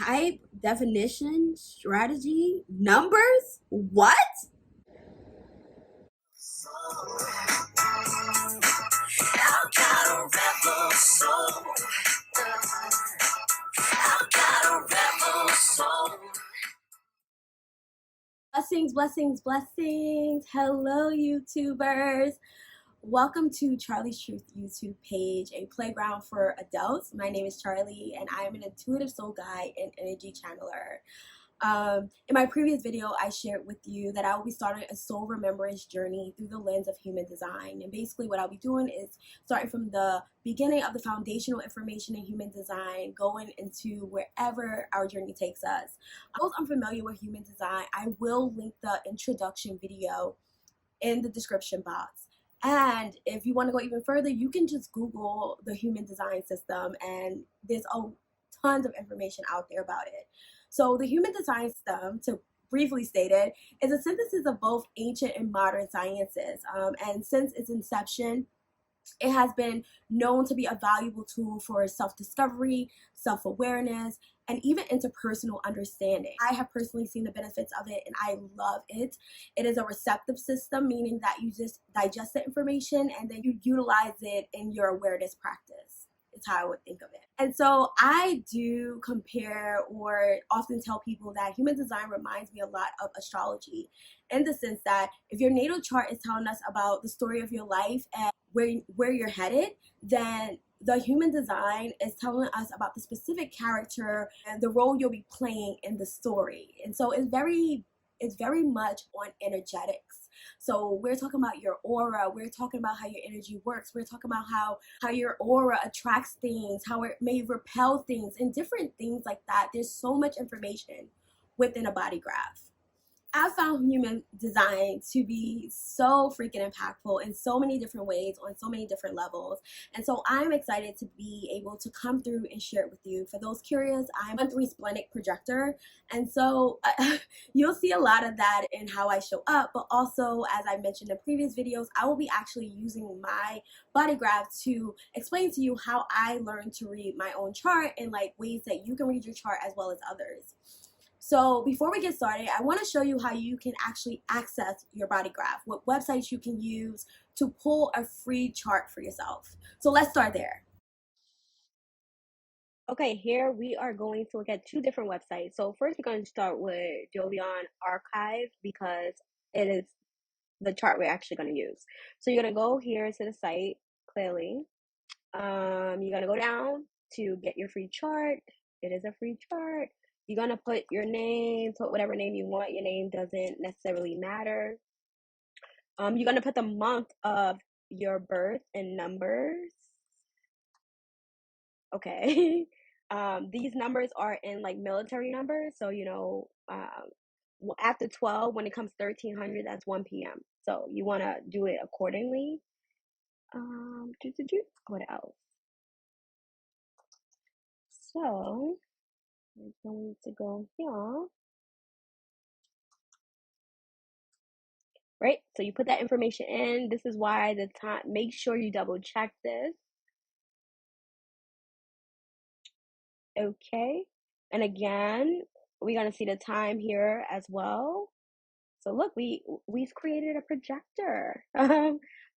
type, definition, strategy, numbers? What? I got a rebel soul. I got a rebel soul. Blessings, blessings, blessings. Hello, YouTubers. Welcome to Charlie's Truth YouTube page, a playground for adults. My name is Charlie, and I am an intuitive soul guide and energy channeler. In my previous video, I shared with you that I will be starting a soul remembrance journey through the lens of human design. And basically what I'll be doing is starting from the beginning of the foundational information in human design, going into wherever our journey takes us. Those unfamiliar with human design, I will link the introduction video in the description box. And if you want to go even further, you can just Google the human design system, and there's tons of information out there about it. So the human design system, to briefly state it, is a synthesis of both ancient and modern sciences. And since its inception, it has been known to be a valuable tool for self-discovery, self-awareness, and even interpersonal understanding. I have personally seen the benefits of it, and I love it. It is a receptive system, meaning that you just digest the information and then you utilize it in your awareness practice. It's how I would think of it. And so I do compare or often tell people that human design reminds me a lot of astrology, in the sense that if your natal chart is telling us about the story of your life and where you're headed, then the human design is telling us about the specific character and the role you'll be playing in the story. And so it's very much on energetics. So we're talking about your aura, we're talking about how your energy works, we're talking about how your aura attracts things, how it may repel things, and different things like that. There's so much information within a body graph. I found human design to be so freaking impactful in so many different ways, on so many different levels. And so I'm excited to be able to come through and share it with you. For those curious, I'm a 3 Splenic Projector. And so you'll see a lot of that in how I show up. But also, as I mentioned in previous videos, I will be actually using my body graph to explain to you how I learned to read my own chart, and like ways that you can read your chart as well as others. So before we get started, I want to show you how you can actually access your body graph, what websites you can use to pull a free chart for yourself. So let's start there. Okay, here we are going to look at 2 different websites. So first we're going to start with Jovian Archive, because it is the chart we're actually going to use. So you're going to go here to the site, clearly. You're going to go down to get your free chart. It is a free chart. You're going to put your name, put whatever name you want. Your name doesn't necessarily matter. You're going to put the month of your birth and numbers. Okay. These numbers are in like military numbers. So, after 12, when it comes 1300, that's 1 p.m. So you want to do it accordingly. What else? So I'm going to go here. Right? So you put that information in. This is why the time, make sure you double check this. Okay. And again, we're going to see the time here as well. So look, we've created a projector.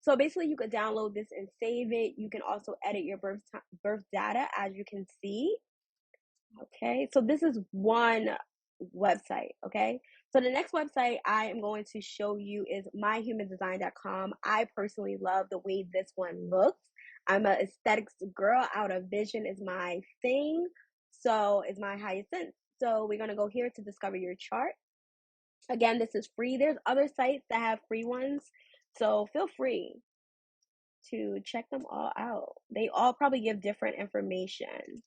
So basically you could download this and save it. You can also edit your birth data, as you can see. Okay. So this is one website. Okay. So the next website I am going to show you is myhumandesign.com. I personally love the way this one looks. I'm an aesthetics girl. Out of vision is my thing. So it's my highest sense. So we're going to go here to discover your chart. Again, this is free. There's other sites that have free ones. So feel free to check them all out. They all probably give different information.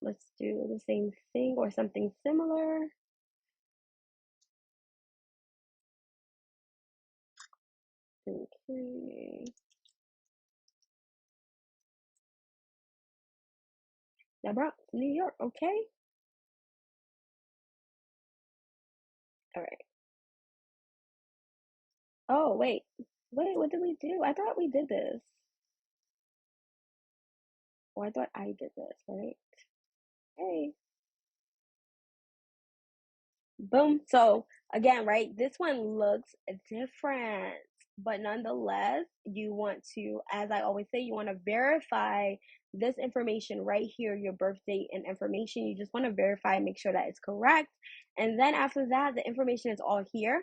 Let's do the same thing or something similar. Okay. The Bronx, New York. Okay. All right. Oh, wait. What did we do? I thought we did this. Or I thought I did this, right? Hey. Boom. So again, right, this one looks different, but nonetheless, you want to, as I always say, you want to verify this information right here, your birth date and information. You just want to verify, make sure that it's correct. And then after that, the information is all here.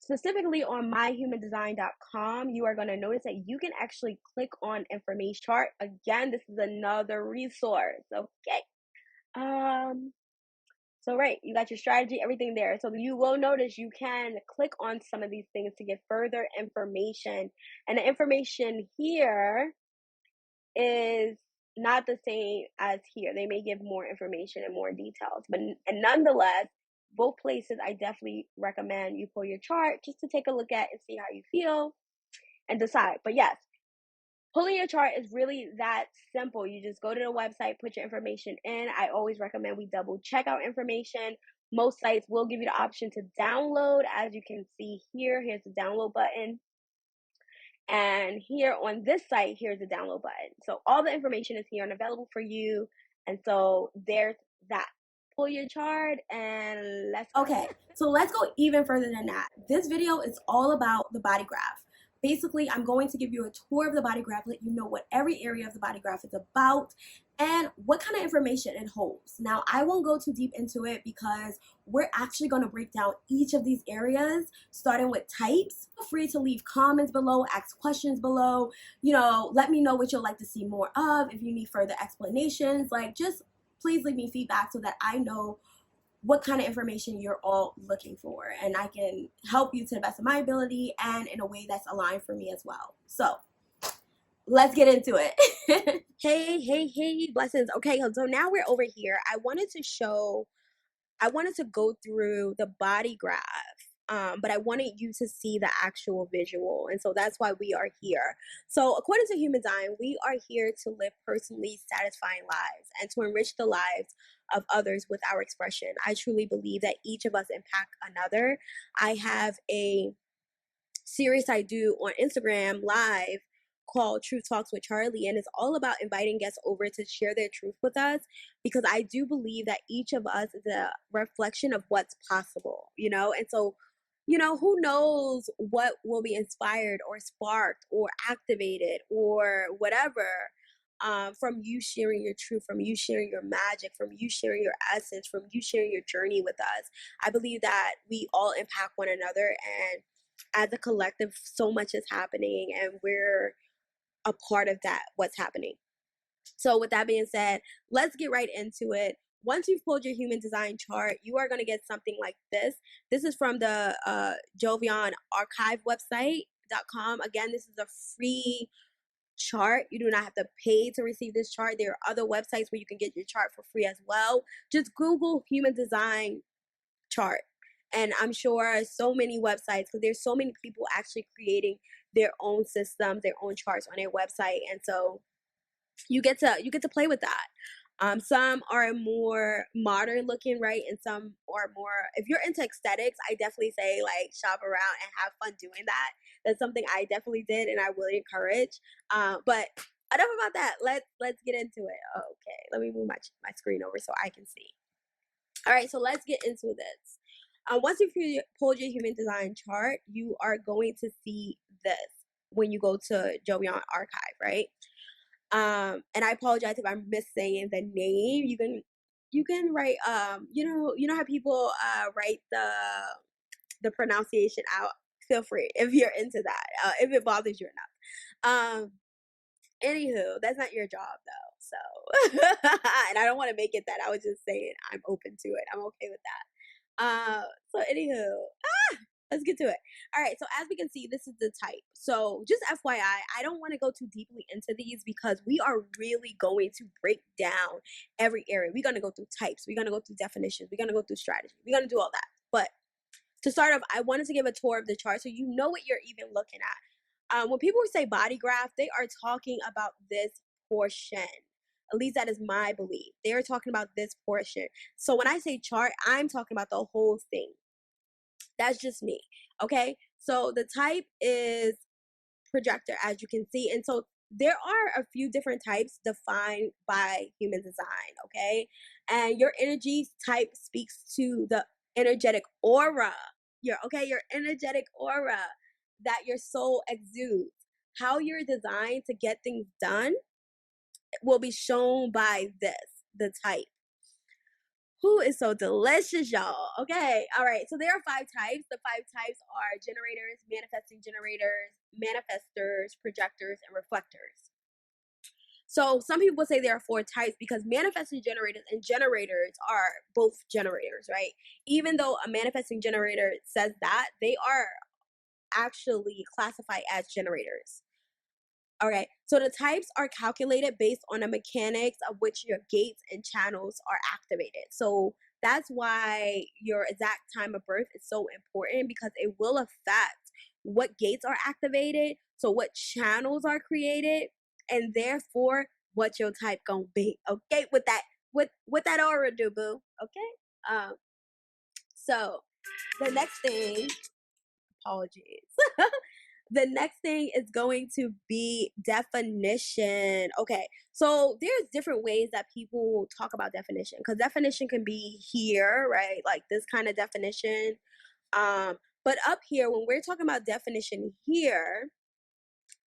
Specifically on myhumandesign.com, you are going to notice that you can actually click on information chart. Again, this is another resource. Okay. So right, you got your strategy, everything there. So you will notice you can click on some of these things to get further information. And the information here is not the same as here. They may give more information and more details, but and nonetheless, both places I definitely recommend you pull your chart just to take a look at and see how you feel and decide. But yes, pulling your chart is really that simple. You just go to the website, put your information in. I always recommend we double check our information. Most sites will give you the option to download. As you can see here, here's the download button. And here on this site, here's the download button. So all the information is here and available for you. And so there's that. Pull your chart and let's go. Okay, so let's go even further than that. This video is all about the body graph. Basically, I'm going to give you a tour of the body graph, let you know what every area of the body graph is about and what kind of information it holds. Now, I won't go too deep into it because we're actually going to break down each of these areas, starting with types. Feel free to leave comments below, ask questions below, let me know what you'd like to see more of. If you need further explanations, just please leave me feedback so that I know what kind of information you're all looking for, and I can help you to the best of my ability and in a way that's aligned for me as well. So let's get into it. Hey, blessings. Okay, so now we're over here. I wanted to go through the body graph, but I wanted you to see the actual visual. And so that's why we are here. So according to Human Design, we are here to live personally satisfying lives and to enrich the lives of others with our expression. I truly believe that each of us impact another. I have a series I do on Instagram live called Truth Talks with Charlie, and it's all about inviting guests over to share their truth with us, because I do believe that each of us is a reflection of what's possible, and so who knows what will be inspired or sparked or activated or whatever, from you sharing your truth, from you sharing your magic, from you sharing your essence, from you sharing your journey with us. I believe that we all impact one another, and as a collective, so much is happening, and we're a part of that, what's happening. So with that being said, let's get right into it. Once you've pulled your human design chart, you are going to get something like this. This is from the Jovian Archive website.com. Again, this is a free chart. You do not have to pay to receive this chart. There are other websites where you can get your chart for free as well. Just Google human design chart. And I'm sure so many websites, because there's so many people actually creating their own systems, their own charts on their website. And so you get to play with that. Some are more modern looking, right? And some are more, if you're into aesthetics, I definitely say shop around and have fun doing that. That's something I definitely did and I would encourage. But enough about that. Let's get into it. Okay, let me move my screen over so I can see. All right, so let's get into this. Once you've pulled your human design chart, you are going to see this when you go to Jovian Archive, right? And I apologize if I'm missaying the name. You can write you know how people write the pronunciation out. Feel free if you're into that. If it bothers you enough. Anywho, that's not your job though. So and I don't want to make it that. I was just saying I'm open to it. I'm okay with that. So anywho, let's get to it. All right, so as we can see, this is the type. So just FYI, I don't want to go too deeply into these because we are really going to break down every area. We're going to go through types. We're going to go through definitions. We're going to go through strategy. We're going to do all that. But to start off, I wanted to give a tour of the chart so you know what you're even looking at. When people say body graph, they are talking about this portion. At least that is my belief. They are talking about this portion. So when I say chart, I'm talking about the whole thing. That's just me. Okay. So the type is projector, as you can see. And so there are a few different types defined by human design. Okay. And your energy type speaks to the energetic aura, your energetic aura that your soul exudes. How you're designed to get things done will be shown by the type. Who is so delicious, y'all? Okay, all right. So there are 5 types. The 5 types are generators, manifesting generators, manifestors, projectors, and reflectors. So some people say there are 4 types because manifesting generators and generators are both generators, right? Even though a manifesting generator says that, they are actually classified as generators. Okay, so the types are calculated based on the mechanics of which your gates and channels are activated. So that's why your exact time of birth is so important, because it will affect what gates are activated, so what channels are created, and therefore what your type gonna be. Okay, with that aura, do boo. Okay, so the next thing, apologies. The next thing is going to be definition. Okay, so there's different ways that people talk about definition, because definition can be here, right? Like this kind of definition. But up here, when we're talking about definition here,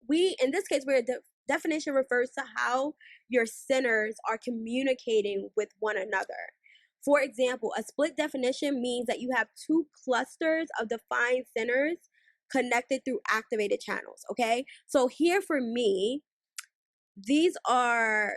in this case, definition refers to how your centers are communicating with one another. For example, a split definition means that you have 2 clusters of defined centers connected through activated channels. Okay, so here for me, these are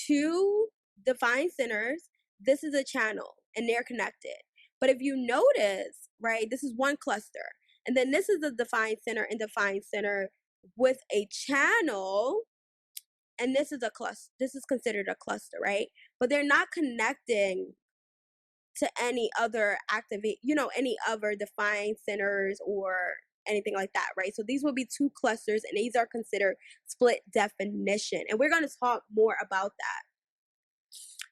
2 defined centers. This is a channel and they're connected. But if you notice, right, this is one cluster, and then this is a defined center and defined center with a channel, and this is a cluster. This is considered a cluster, right? But they're not connecting to any other any other defined centers or anything like that, right? So these will be 2 clusters, and these are considered split definition. And we're going to talk more about that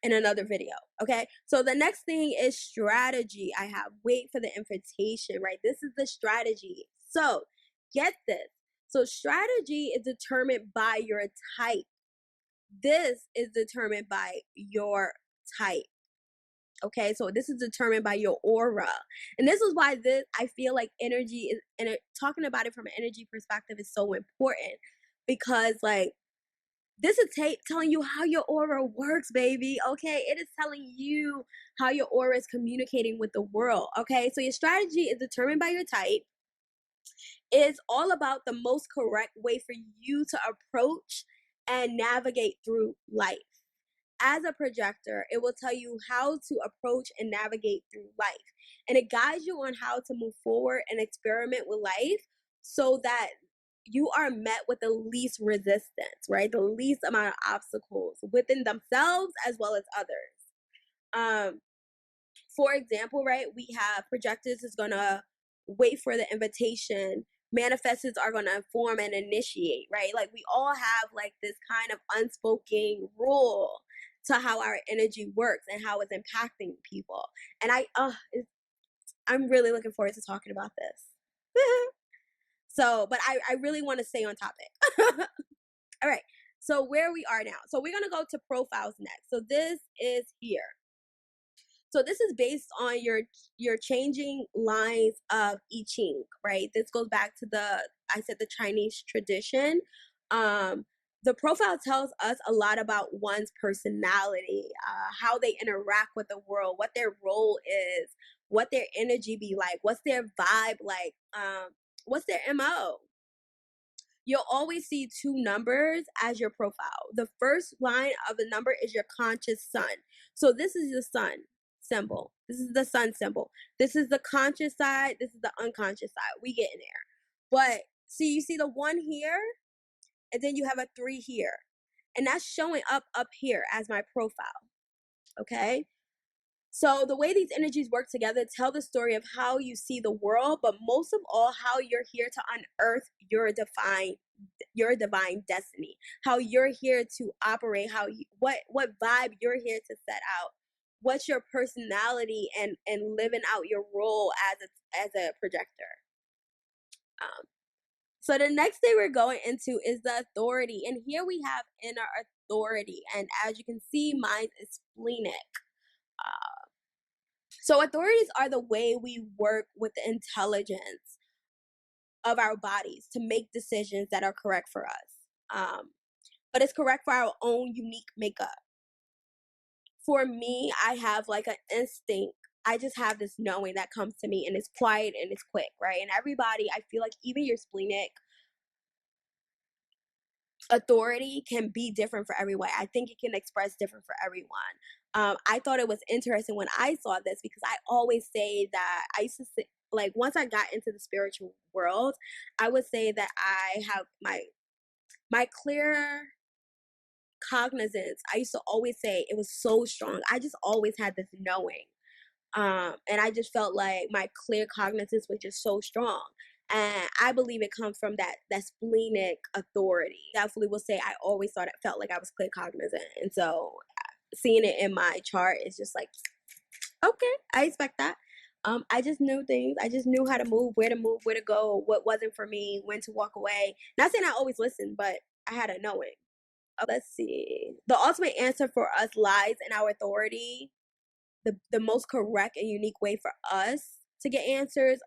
in another video. Okay, so the next thing is strategy. I have wait for the invitation, right? This is the strategy. So get this. So strategy is determined by your type. This is determined by your type. Okay, so this is determined by your aura. And this is why I feel like energy is, and talking about it from an energy perspective is so important, because like this is telling you how your aura works, baby. Okay, it is telling you how your aura is communicating with the world. Okay, so your strategy is determined by your type. It's all about the most correct way for you to approach and navigate through life. As a projector, it will tell you how to approach and navigate through life. And it guides you on how to move forward and experiment with life so that you are met with the least resistance, right? The least amount of obstacles within themselves as well as others. For example, right, we have projectors is gonna wait for the invitation. Manifestors are gonna inform and initiate, right? Like we all have like this kind of unspoken rule to how our energy works and how it's impacting people. And I'm really looking forward to talking about this. So, but I really want to stay on topic. All right. So where we are now. So we're gonna go to profiles next. So this is here. So this is based on your changing lines of I Ching, right? This goes back to the Chinese tradition. The profile tells us a lot about one's personality, how they interact with the world, what their role is, what their energy be like, what's their vibe like, what's their MO. You'll always see 2 numbers as your profile. The first line of the number is your conscious sun. So this is the sun symbol. This is the sun symbol. This is the conscious side. This is the unconscious side. We get in there. But see, you see the 1 here, and then you have a 3 here. And that's showing up here as my profile. Okay? So the way these energies work together tell the story of how you see the world, but most of all, how you're here to unearth your divine destiny, how you're here to operate, what vibe you're here to set out, what's your personality, and living out your role as a projector. So the next thing we're going into is the authority, and here we have inner authority, and as you can see, mine is splenic. So authorities are the way we work with the intelligence of our bodies to make decisions that are correct for us. But it's correct for our own unique makeup. For me, I have like an instinct. I just have this knowing that comes to me, and it's quiet and it's quick, right? And everybody, I feel like even your splenic authority can be different for everyone. I think it can express different for everyone. I thought it was interesting when I saw this because I always say that I used to say, like, once I got into the spiritual world, I would say that I have my clear cognizance. I used to always say it was so strong. I just always had this knowing. And I just felt like my clear cognizance was just so strong. And I believe it comes from that splenic authority. Definitely will say I always thought it felt like I was clear cognizant. And so seeing it in my chart is just like, okay, I expect that. I just knew things. I just knew how to move, where to go, what wasn't for me, when to walk away. Not saying I always listened, but I had a knowing. Let's see. The ultimate answer for us lies in our authority. The most correct and unique way for us to get answers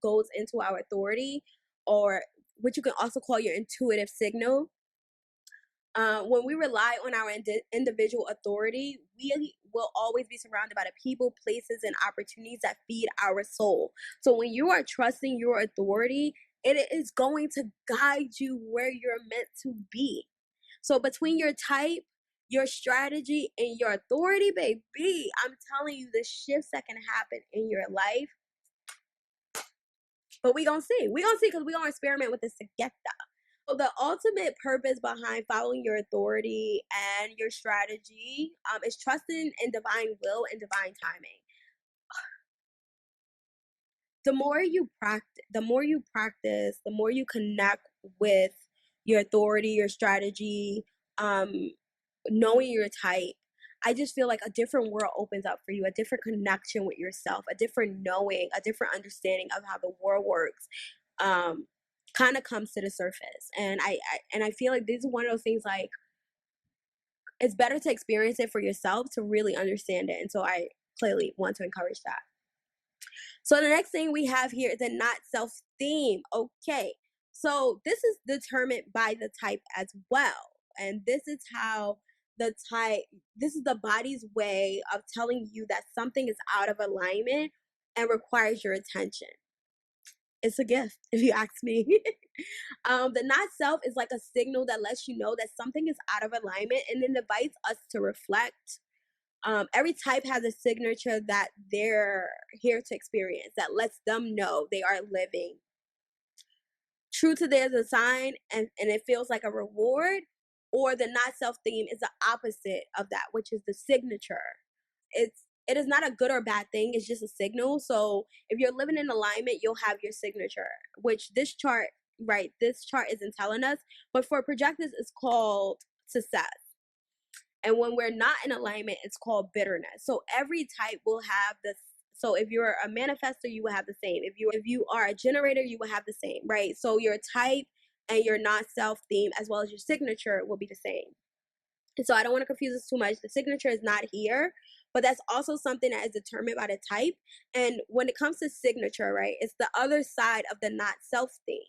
goes into our authority, or what you can also call your intuitive signal. When we rely on our individual authority, we will always be surrounded by the people, places, and opportunities that feed our soul. So when you are trusting your authority, it is going to guide you where you're meant to be. So between your type, your strategy, and your authority, baby, I'm telling you the shifts that can happen in your life. But we gonna see. We gonna see because we gonna experiment with this together. So the ultimate purpose behind following your authority and your strategy is trusting in divine will and divine timing. The more you practice, the more you connect with your authority, your strategy, knowing your type. I just feel like a different world opens up for you, a different connection with yourself, a different knowing, a different understanding of how the world works. Kind of comes to the surface, and I feel like this is one of those things, like, it's better to experience it for yourself to really understand it, and so I clearly want to encourage that. So the next thing we have here is a not self theme. Okay, so this is determined by the type as well, and this is how this is the body's way of telling you that something is out of alignment and requires your attention. It's a gift, if you ask me. The not self is like a signal that lets you know that something is out of alignment and then invites us to reflect. Every type has a signature that they're here to experience, that lets them know they are living true to their design, and it feels like a reward. Or the not self theme is the opposite of that, which is the signature. It is not a good or bad thing, it's just a signal. So if you're living in alignment, you'll have your signature, which this chart, right, this chart isn't telling us, but for projectors it's called success. And when we're not in alignment, it's called bitterness. So every type will have this. So if you're a manifestor, you will have the same. If you are a generator, you will have the same, right? So your type and your not self theme, as well as your signature, will be the same. And so I don't want to confuse this too much. The signature is not here, but that's also something that is determined by the type. And when it comes to signature, right, it's the other side of the not self theme.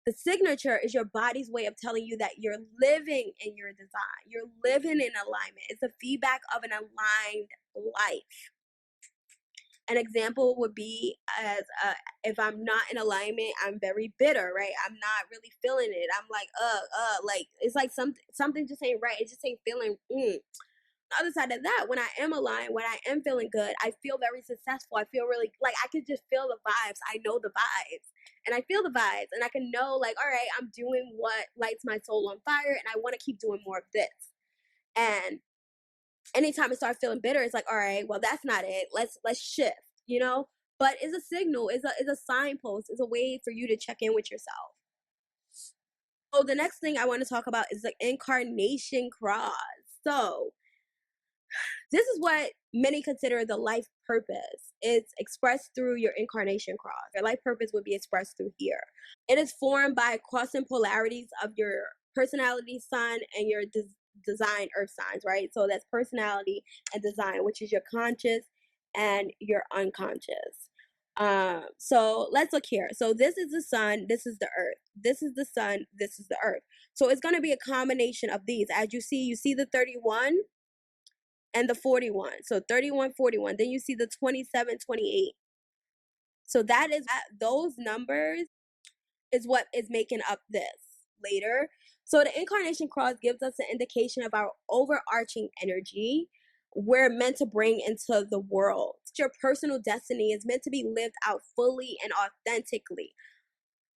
The signature is your body's way of telling you that you're living in your design. You're living in alignment. It's the feedback of an aligned life. An example would be as if I'm not in alignment, I'm very bitter, right? I'm not really feeling it. I'm like, like it's like something just ain't right. It just ain't feeling. The other side of that, when I am aligned, when I am feeling good, I feel very successful. I feel really like I can just feel the vibes. I know the vibes, and I feel the vibes, and I can know, like, all right, I'm doing what lights my soul on fire, and I want to keep doing more of this. And anytime I start feeling bitter, it's like, all right, well, that's not it. Let's shift, you know. But it's a signal, it's a signpost, it's a way for you to check in with yourself. So the next thing I want to talk about is the Incarnation Cross. So this is what many consider the life purpose. It's expressed through your Incarnation Cross. Your life purpose would be expressed through here. It is formed by crossing polarities of your personality sun and your design earth signs, right? So that's personality and design, which is your conscious and your unconscious. So let's look here. So this is the sun, this is the earth. This is the sun, this is the earth. So it's going to be a combination of these. As you see the 31 and the 41. So 31, 41. Then you see the 27, 28. So those numbers is what is making up this later. So the Incarnation Cross gives us an indication of our overarching energy we're meant to bring into the world. Your personal destiny is meant to be lived out fully and authentically.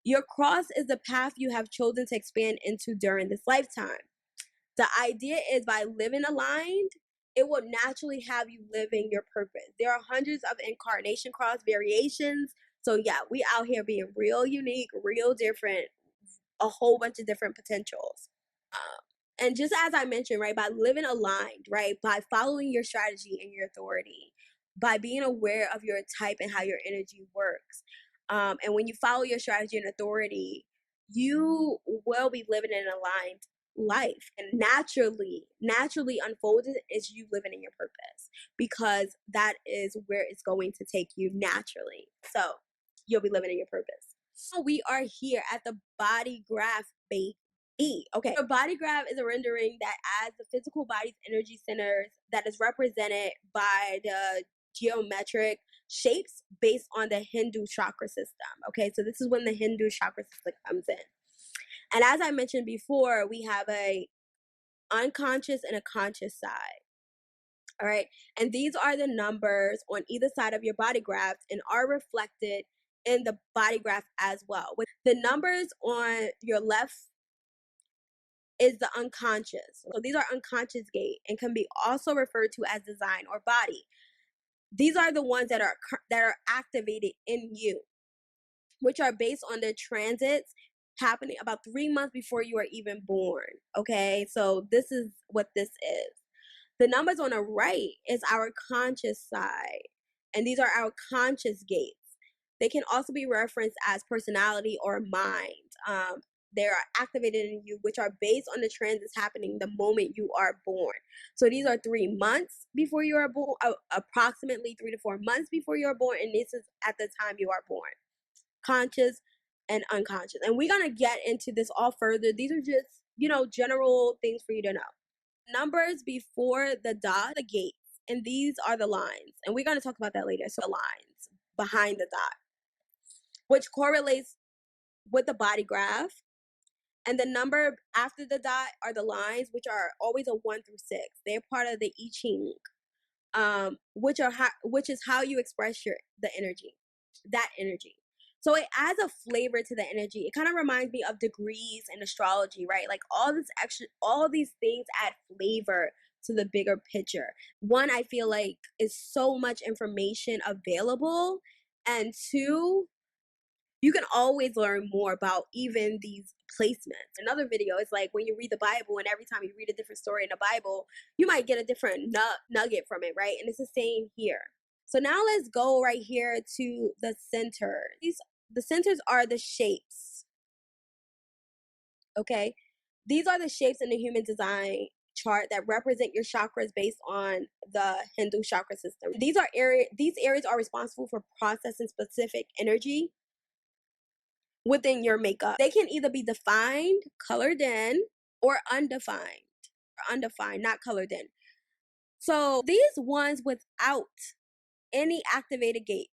Your cross is the path you have chosen to expand into during this lifetime. The idea is by living aligned, it will naturally have you living your purpose. There are hundreds of Incarnation Cross variations. So yeah, we out here being real unique, real different, a whole bunch of different potentials. And just as I mentioned, right, by living aligned, right, by following your strategy and your authority, by being aware of your type and how your energy works. And when you follow your strategy and authority, you will be living an aligned life, and naturally unfolded is you living in your purpose, because that is where it's going to take you naturally. So you'll be living in your purpose. So we are here at the Bodygraph base. Okay, so Bodygraph is a rendering that adds the physical body's energy centers that is represented by the geometric shapes based on the Hindu chakra system. Okay, so this is when the Hindu chakra system comes in. And as I mentioned before, we have a unconscious and a conscious side. All right, and these are the numbers on either side of your body graph and are reflected in the body graph as well. With the numbers on your left is the unconscious. So these are unconscious gate and can be also referred to as design or body. These are the ones that are activated in you, which are based on the transits happening about 3 months before you are even born. Okay, so this is what this is. The numbers on the right is our conscious side, and these are our conscious gates. They can also be referenced as personality or mind. They are activated in you, which are based on the transits happening the moment you are born. So these are 3 months before you are born, approximately 3 to 4 months before you are born, and this is at the time you are born. Conscious and unconscious. And we're going to get into this all further. These are just, general things for you to know. Numbers before the dot, the gates, and these are the lines. And we're going to talk about that later. So the lines behind the dot, which correlates with the body graph. And the number after the dot are the lines, which are always a 1 through 6. They're part of the I Ching, which is how you express the energy, that energy. So it adds a flavor to the energy. It kind of reminds me of degrees in astrology, right? Like all these things add flavor to the bigger picture. One, I feel like is so much information available, and two, you can always learn more about even these placements. Another video is like when you read the Bible, and every time you read a different story in the Bible, you might get a different nugget from it, right? And it's the same here. So now let's go right here to the center. The centers are the shapes. Okay, these are the shapes in the human design chart that represent your chakras based on the Hindu chakra system. These areas are responsible for processing specific energy within your makeup. They can either be defined, colored in, or undefined. Undefined, not colored in. So these ones without any activated gates.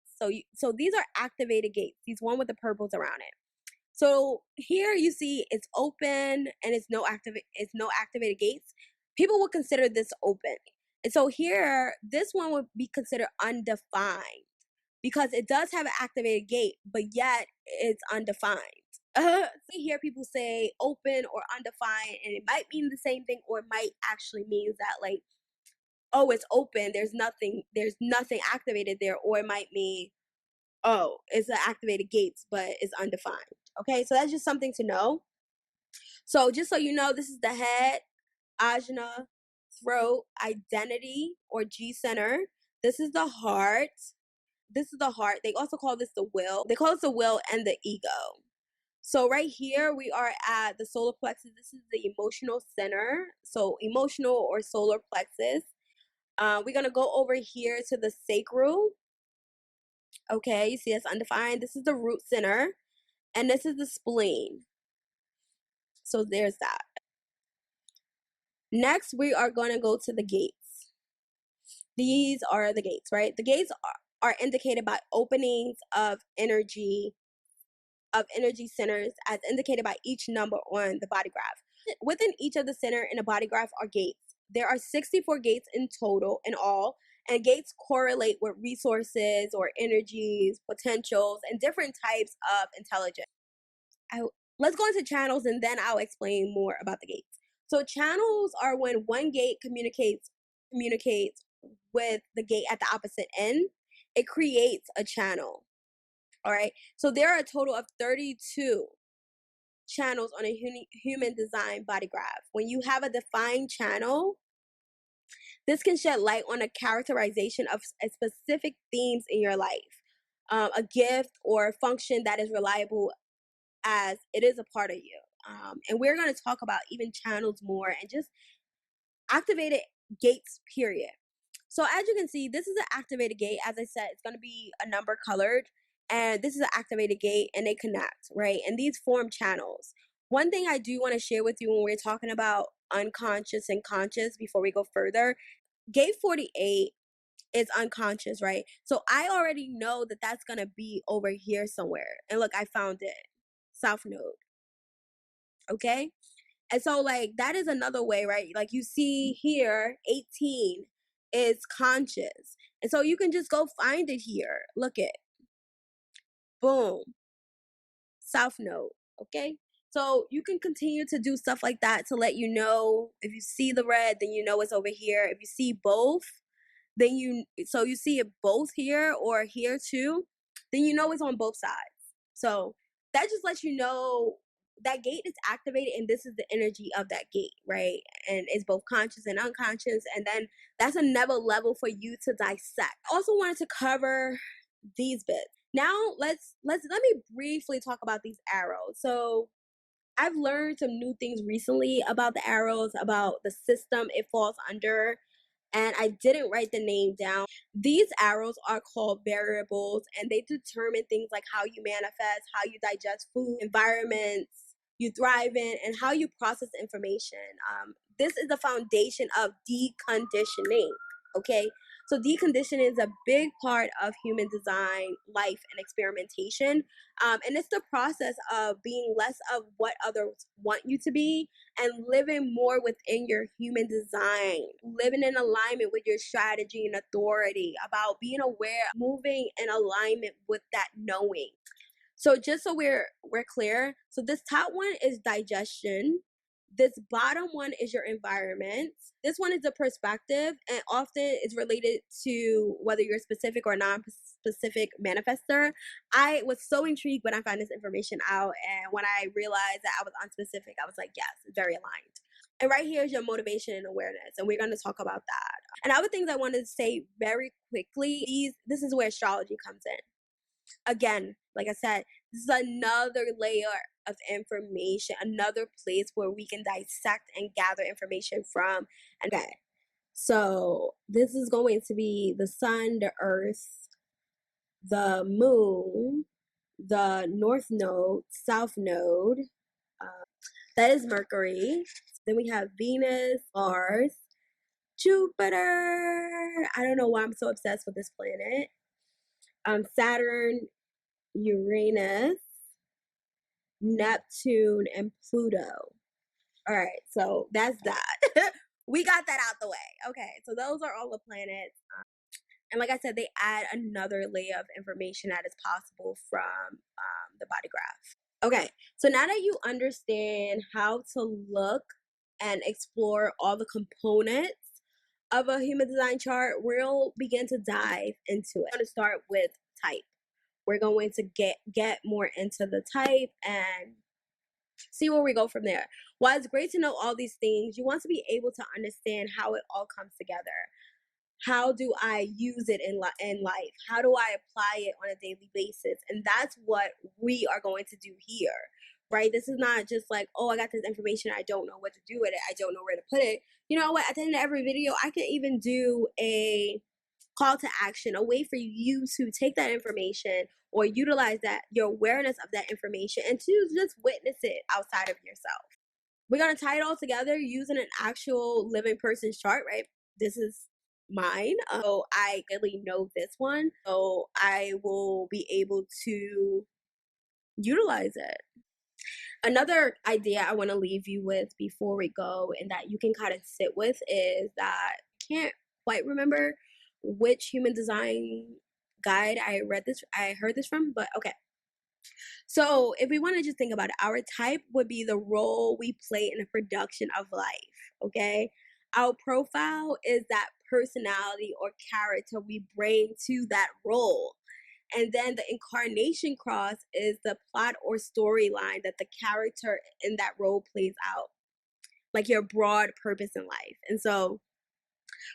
So these are activated gates. These one with the purples around it. So here you see it's open and it's no activated gates. People will consider this open. And so here, this one would be considered undefined because it does have an activated gate, but yet it's undefined. So you hear people say open or undefined, and it might mean the same thing, or it might actually mean that like, oh, it's open, there's nothing activated there, or it might mean, oh, it's an activated gates, but it's undefined. Okay, so that's just something to know. So just so you know, this is the head, ajna, throat, identity, or G center. This is the heart. This is the heart. They also call this the will. They call this the will and the ego. So right here, we are at the solar plexus. This is the emotional center. So emotional or solar plexus. We're going to go over here to the sacral. Okay, you see it's undefined. This is the root center, and this is the spleen. So there's that. Next, we are going to go to the gates. These are the gates, right? The gates are indicated by openings of energy centers as indicated by each number on the body graph. Within each of the center in a body graph are gates. There are 64 gates in total, in all, and gates correlate with resources or energies, potentials, and different types of intelligence. Let's go into channels and then I'll explain more about the gates. So channels are when one gate communicates with the gate at the opposite end. It creates a channel. All right. So there are a total of 32 channels on a human design body graph. When you have a defined channel, this can shed light on a characterization of a specific themes in your life, a gift or function that is reliable as it is a part of you. And we're going to talk about even channels more and just activated gates, period. So as you can see, this is an activated gate. As I said, it's going to be a number colored. And this is an activated gate and they connect, right? And these form channels. One thing I do want to share with you when we're talking about unconscious and conscious before we go further, gate 48 is unconscious, right? So I already know that that's going to be over here somewhere. And look, I found it. South node. Okay? And so like that is another way, right? Like you see here, 18 is conscious. And so you can just go find it here. Look at, boom, south node. Okay. So you can continue to do stuff like that to let you know if you see the red, then you know it's over here. If you see both, then you see it both here or here too, then you know it's on both sides. So that just lets you know that gate is activated and this is the energy of that gate, right? And it's both conscious and unconscious, and then that's another level for you to dissect. I also wanted to cover these bits. Now let me briefly talk about these arrows. So I've learned some new things recently about the arrows, about the system it falls under, and I didn't write the name down. These arrows are called variables, and they determine things like how you manifest, how you digest food, environments you thrive in, and how you process information. This is the foundation of deconditioning, okay? So deconditioning is a big part of human design, life, and experimentation. And it's the process of being less of what others want you to be and living more within your human design, living in alignment with your strategy and authority, about being aware, moving in alignment with that knowing. So just so we're clear, so this top one is digestion. This bottom one is your environment. This one is the perspective, and often is related to whether you're specific or non-specific manifester. I was so intrigued when I found this information out, and when I realized that I was unspecific, I was like, yes, it's very aligned. And right here is your motivation and awareness, and we're going to talk about that. And other things I wanted to say very quickly, this is where astrology comes in. Again, like I said, this is another layer of information, another place where we can dissect and gather information from. And okay, so this is going to be the sun, the earth, the moon, the north node, south node. That is Mercury. Then we have Venus, Mars, Jupiter. I don't know why I'm so obsessed with this planet. Saturn, Uranus, Neptune, and Pluto. All right, so that's that. We got that out the way. Okay, so those are all the planets. And like I said, they add another layer of information that is possible from the body graph. Okay, so now that you understand how to look and explore all the components of a human design chart, we'll begin to dive into it. I'm going to start with type. We're going to get more into the type and see where we go from there. While it's great to know all these things, you want to be able to understand how it all comes together. How do I use it in life? How do I apply it on a daily basis? And that's what we are going to do here. right? This is not just like, oh, I got this information, I don't know what to do with it, I don't know where to put it. You know what? At the end of every video, I can even do a call to action, a way for you to take that information or utilize that, your awareness of that information, and to just witness it outside of yourself. We're going to tie it all together using an actual living person's chart, right? This is mine. So I really know this one. So I will be able to utilize it. Another idea I want to leave you with before we go, and that you can kind of sit with, is that I can't quite remember which human design guide I heard this from, but okay. So if we want to just think about it, our type would be the role we play in the production of life, okay? Our profile is that personality or character we bring to that role. And then the Incarnation Cross is the plot or storyline that the character in that role plays out, like your broad purpose in life. And so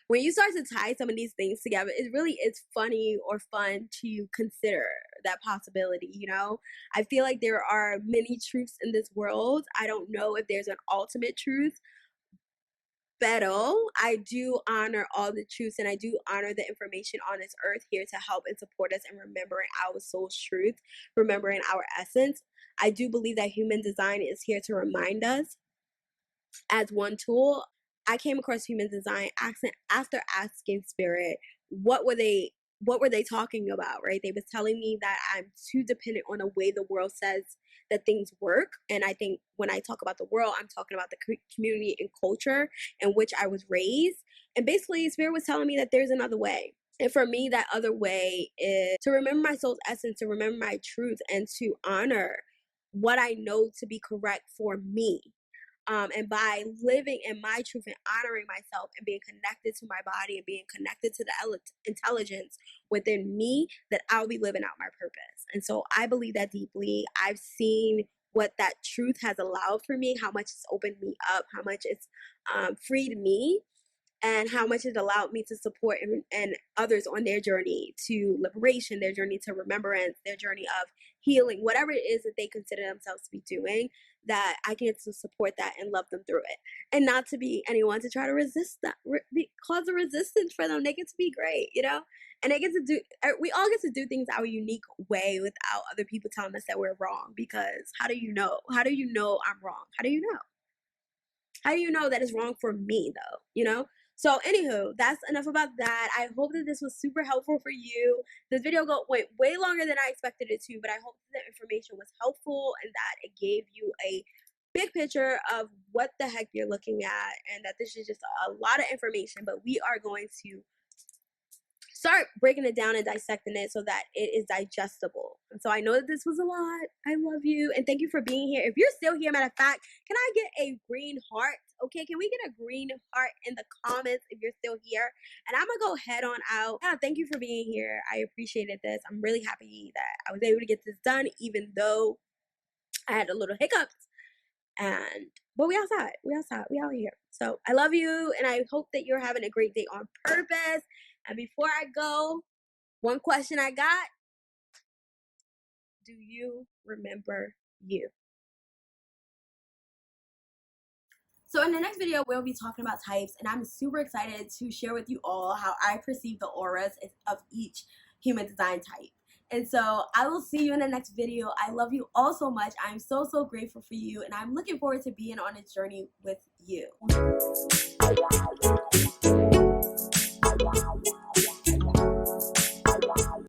when you start to tie some of these things together, it really is funny or fun to consider that possibility, you know? I feel like there are many truths in this world. I don't know if there's an ultimate truth, but I do honor all the truths, and I do honor the information on this earth here to help and support us in remembering our soul's truth, remembering our essence. I do believe that human design is here to remind us as one tool. I came across human design after asking spirit what were they talking about, right? They was telling me that I'm too dependent on the way the world says that things work. And I think when I talk about the world, I'm talking about the community and culture in which I was raised. And basically spirit was telling me that there's another way. And for me, that other way is to remember my soul's essence, to remember my truth, and to honor what I know to be correct for me. And by living in my truth and honoring myself and being connected to my body and being connected to the intelligence within me, that I'll be living out my purpose. And so I believe that deeply. I've seen what that truth has allowed for me, how much it's opened me up, how much it's freed me, and how much it allowed me to support and others on their journey to liberation, their journey to remembrance, their journey of healing, whatever it is that they consider themselves to be doing, that I get to support that and love them through it. And not to be anyone to try to resist that, cause a resistance for them. They get to be great, you know? And they get to do, we all get to do things our unique way without other people telling us that we're wrong. Because how do you know? How do you know I'm wrong? How do you know? How do you know that it's wrong for me, though? You know? So anywho, that's enough about that. I hope that this was super helpful for you. This video went way longer than I expected it to, but I hope that the information was helpful and that it gave you a big picture of what the heck you're looking at, and that this is just a lot of information, but we are going to start breaking it down and dissecting it so that it is digestible. And so I know that this was a lot. I love you and thank you for being here. If you're still here, matter of fact, can I get a green heart? Okay, can we get a green heart in the comments if you're still here? And I'm gonna go head on out. Yeah, thank you for being here. I appreciated this. I'm really happy that I was able to get this done, even though I had a little hiccups. But we outside. We out here. So I love you, and I hope that you're having a great day on purpose. And before I go, one question I got: do you remember you? So in the next video, we'll be talking about types, and I'm super excited to share with you all how I perceive the auras of each human design type. And so I will see you in the next video. I love you all so much. I'm so grateful for you, and I'm looking forward to being on this journey with you.